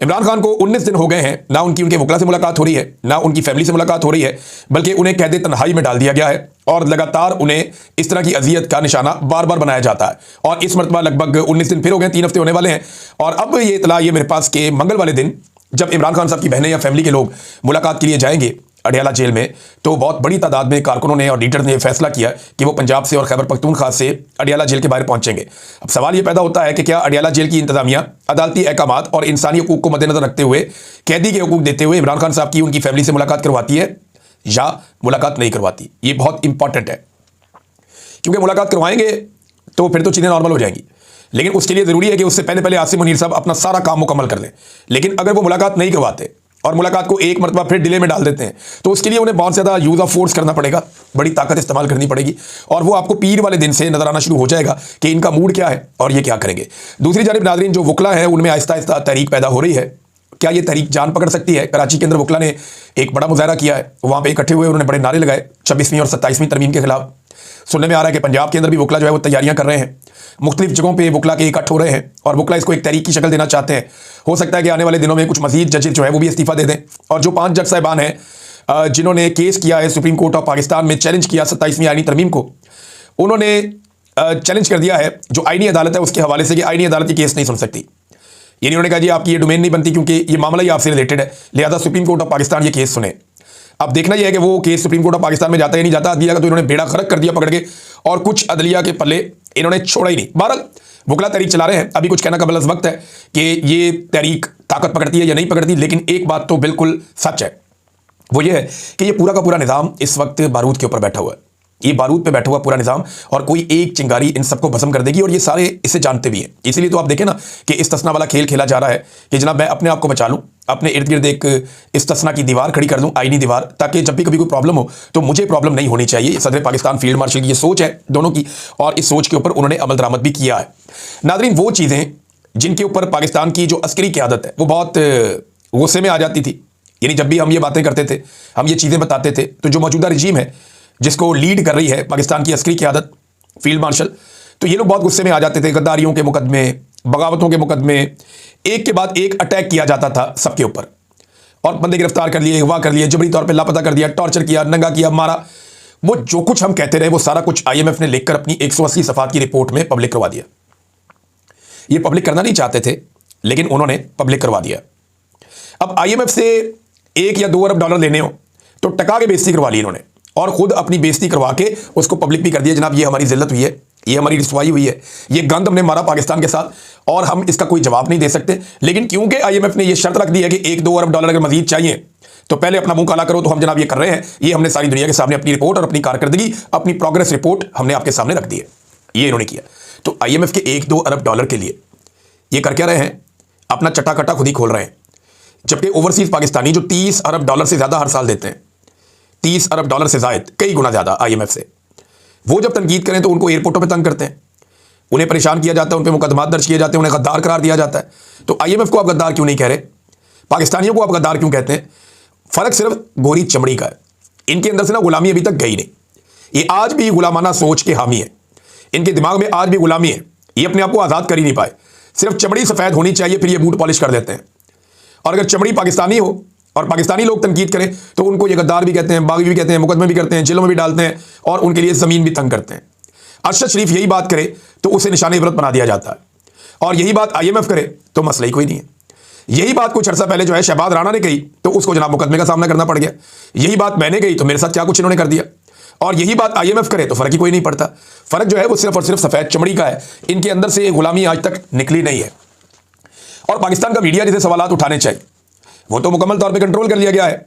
इमरान खान को 19 दिन हो गए हैं, ना उनके वकला से मुलाकात हो रही है, ना उनकी फैमिली से मुलाकात हो रही है, बल्कि उन्हें कैद तन्हाई में डाल दिया गया है और लगातार उन्हें इस तरह की अजियत का निशाना बार बार बनाया जाता है। और इस मरतबा लगभग 19 दिन फिर हो गए, 3 हफ्ते होने वाले हैं। और अब ये इतला ये मेरे पास के मंगल वाले दिन जब इमरान खान साहब की बहनें या फैमिली के लोग मुलाकात के लिए जाएंगे अडियाला जेल में, तो बहुत बड़ी तादाद में कारकुनों ने और लीडर ने फैसला किया कि वो पंजाब से और खैबर पख्तूनख्वा से अडियाला जेल के बाहर पहुंचेंगे। अब सवाल ये पैदा होता है कि क्या अडियाला जेल की इंतजामिया अदालती अहकामात और इंसानी हकूक को मद्देनजर रखते हुए कैदी के हकूक देते हुए इमरान खान साहब की उनकी फैमिली से मुलाकात करवाती है या मुलाकात नहीं करवाती। ये बहुत इंपॉर्टेंट है, क्योंकि मुलाकात करवाएंगे तो फिर तो चीज़ें नॉर्मल हो जाएंगी, लेकिन उसके लिए ज़रूरी है कि उससे पहले पहले आसिम मुनीर साहब अपना सारा काम मुकम्मल कर लें। लेकिन अगर वो मुलाकात नहीं करवाते और मुलाकात को एक मरतबा फिर डिले में डाल देते हैं, तो उसके लिए उन्हें बहुत ज़्यादा यूज़ ऑफ फोर्स करना पड़ेगा, बड़ी ताकत इस्तेमाल करनी पड़ेगी। और वो आपको पीर वाले दिन से नजर आना शुरू हो जाएगा कि इनका मूड क्या है और ये क्या करेंगे। दूसरी जानिब नाज़रीन, जो वकला है उनमें आहिस्ता आहिस्ता तहरीक पैदा हो रही है। क्या ये तहरीक जान पकड़ सकती है? कराची के अंदर वकला ने एक बड़ा मुजाहरा किया है, वहाँ पर इकट्ठे हुए उन्होंने बड़े नारे लगाए 26वीं और 27वीं तरमीम के खिलाफ। सुनने में आ रहा है कि पंजाब के अंदर भी वकला जो है वो तैयारियां कर रहे हैं, मुख्तलिफ जगहों पे वकला के इकट्ठ हो रहे हैं और वकला इसको एक तहरीक की शक्ल देना चाहते हैं। हो सकता है कि आने वाले दिनों में कुछ मजीद जजेस जो है वो भी इस्तीफा दे दें। और जो 5 जज साहिबान हैं जिन्होंने केस किया है सुप्रीम कोर्ट ऑफ पाकिस्तान में, चैलेंज किया 27वीं आईनी तरमीम को, उन्होंने चैलेंज कर दिया है जो आईनी अदालत है उसके हवाले से कि आईनी अदालत ये केस नहीं सुन सकती। यानी उन्होंने कहा जी आपकी ये डोमेन नहीं बनती क्योंकि ये मामला ही आपसे रिलेटेड है, लिहाजा सुप्रीम कोर्ट ऑफ पाकिस्तान ये केस सुने। अब देखना यह है कि वो case supreme court of Pakistan में जाता है नहीं जाता। अदलिया का तो इन्होंने बेड़ा खरक कर दिया पकड़ के, और कुछ अदलिया के पल्ले इन्होंने छोड़ा ही नहीं। बहरहाल वकला तहरीक चला रहे हैं, अभी कुछ कहना का बलस वक्त है कि ये तहरीक ताकत पकड़ती है या नहीं पकड़ती। लेकिन एक बात तो बिल्कुल सच है, वो ये है कि ये पूरा का पूरा निज़ाम इस वक्त बारूद के ऊपर बैठा हुआ है। ये बारूद पे बैठा हुआ पूरा निज़ाम, और कोई एक चिंगारी इन सबको भस्म कर देगी, और ये सारे इसे जानते भी हैं। इसीलिए तो आप देखें ना कि इस्तिस्ना वाला खेल खेला जा रहा है कि जनाब मैं अपने आप को बचा लूँ, अपने इर्द गिर्द एक इस्तिस्ना की दीवार खड़ी कर दूँ, आईनी दीवार, ताकि जब भी कभी कोई प्रॉब्लम हो तो मुझे प्रॉब्लम नहीं होनी चाहिए। सदर पाकिस्तान फील्ड मार्शल की ये सोच है दोनों की, और इस सोच के ऊपर उन्होंने अमल दरामद भी किया है। नाज़रीन, वो चीज़ें जिनके ऊपर पाकिस्तान की जो अस्करी क़यादत है वो बहुत गुस्से में आ जाती थी, यानी जब भी हम ये बातें करते थे, हम ये चीज़ें बताते थे, तो जो मौजूदा रजीम है जिसको लीड कर रही है पाकिस्तान की अस्करी क़यादत फील्ड मार्शल, तो ये लोग बहुत गुस्से में आ जाते थे। गद्दारियों के मुकदमे, बगावतों के मुकदमे, एक के बाद एक अटैक किया जाता था सबके ऊपर, और बंदे गिरफ्तार कर लिए, अगवा कर लिए, जबरी तौर पे लापता कर दिया, टॉर्चर किया, नंगा किया, मारा। वो जो कुछ हम कहते रहे वो सारा कुछ IMF ने लिखकर अपनी 180 सफ़ात की रिपोर्ट में पब्लिक करवा दिया। ये पब्लिक करना नहीं चाहते थे, लेकिन उन्होंने पब्लिक करवा दिया। अब IMF से 1 या 2 अरब डॉलर लेने हो तो टका के बेइज्जती करवा ली इन्होंने, और खुद अपनी बेइज्जती करवा के उसको पब्लिक भी कर दिया। जनाब ये हमारी जिल्लत हुई है, ये हमारी रिसवाई हुई है, ये गंद हमने मारा पाकिस्तान के साथ, और हम इसका कोई जवाब नहीं दे सकते। लेकिन क्योंकि IMF ने ये शर्त रख दी है कि 1-2 अरब डॉलर अगर मजीद चाहिए तो पहले अपना मुंह काला करो, तो हम जनाब ये कर रहे हैं। ये हमने सारी दुनिया के सामने अपनी रिपोर्ट और अपनी कारकर्दगी, अपनी प्रोग्रेस रिपोर्ट हमने आपके सामने रख दी है। ये इन्होंने किया। तो IMF के 1-2 अरब डॉलर के लिए ये कर क्या रहे हैं? अपना चट्टा खुद ही खोल रहे हैं। जबकि ओवरसीज पाकिस्तानी जो 30 अरब डॉलर से ज़्यादा हर साल देते हैं, 30 अरब डॉलर से ज़ायद, कई गुना ज़्यादा IMF से, वो जब तनकीद करें तो उनको एयरपोर्टों पे तंग करते हैं, उन्हें परेशान किया जाता है, उन पे मुकदमात दर्ज किए जाते हैं, उन्हें गद्दार करार दिया जाता है। तो IMF को आप गद्दार क्यों नहीं कह रहे? पाकिस्तानियों को आप गद्दार क्यों कहते हैं? फ़र्क सिर्फ गोरी चमड़ी का है। इनके अंदर से ना गुलामी अभी तक गई नहीं, ये आज भी गुलामाना सोच के हामी है, इनके दिमाग में आज भी गुलामी है, ये अपने आप को आज़ाद कर ही नहीं पाए। सिर्फ चमड़ी सफ़ेद होनी चाहिए, फिर ये बूट पॉलिश कर देते हैं। और अगर चमड़ी पाकिस्तानी हो और पाकिस्तानी लोग तनकीद करें तो उनको ये गद्दार भी कहते हैं, बागी भी कहते हैं, मुकदमे भी करते हैं, जेलों में भी डालते हैं, और उनके लिए ज़मीन भी तंग करते हैं। अरशद शरीफ यही बात करे तो उसे निशान इबरत बना दिया जाता है, और यही बात IMF करे तो मसला ही कोई नहीं है। यही बात कुछ अर्सा पहले जो है शहबाज राणा ने कही तो उसको जनाब मुकदमे का सामना करना पड़ गया। यही बात मैंने कही तो मेरे साथ क्या कुछ इन्होंने कर दिया, और यही बात IMF करे तो फ़र्क ही कोई नहीं पड़ता। फ़र्क जो है वो सिर्फ और सिर्फ सफ़ेद चमड़ी का है। इनके अंदर से ये गुलामी आज तक निकली नहीं है। और पाकिस्तान का मीडिया जिसे सवालात उठाने चाहिए वो तो मुकम्मल तौर पर कंट्रोल कर लिया गया है।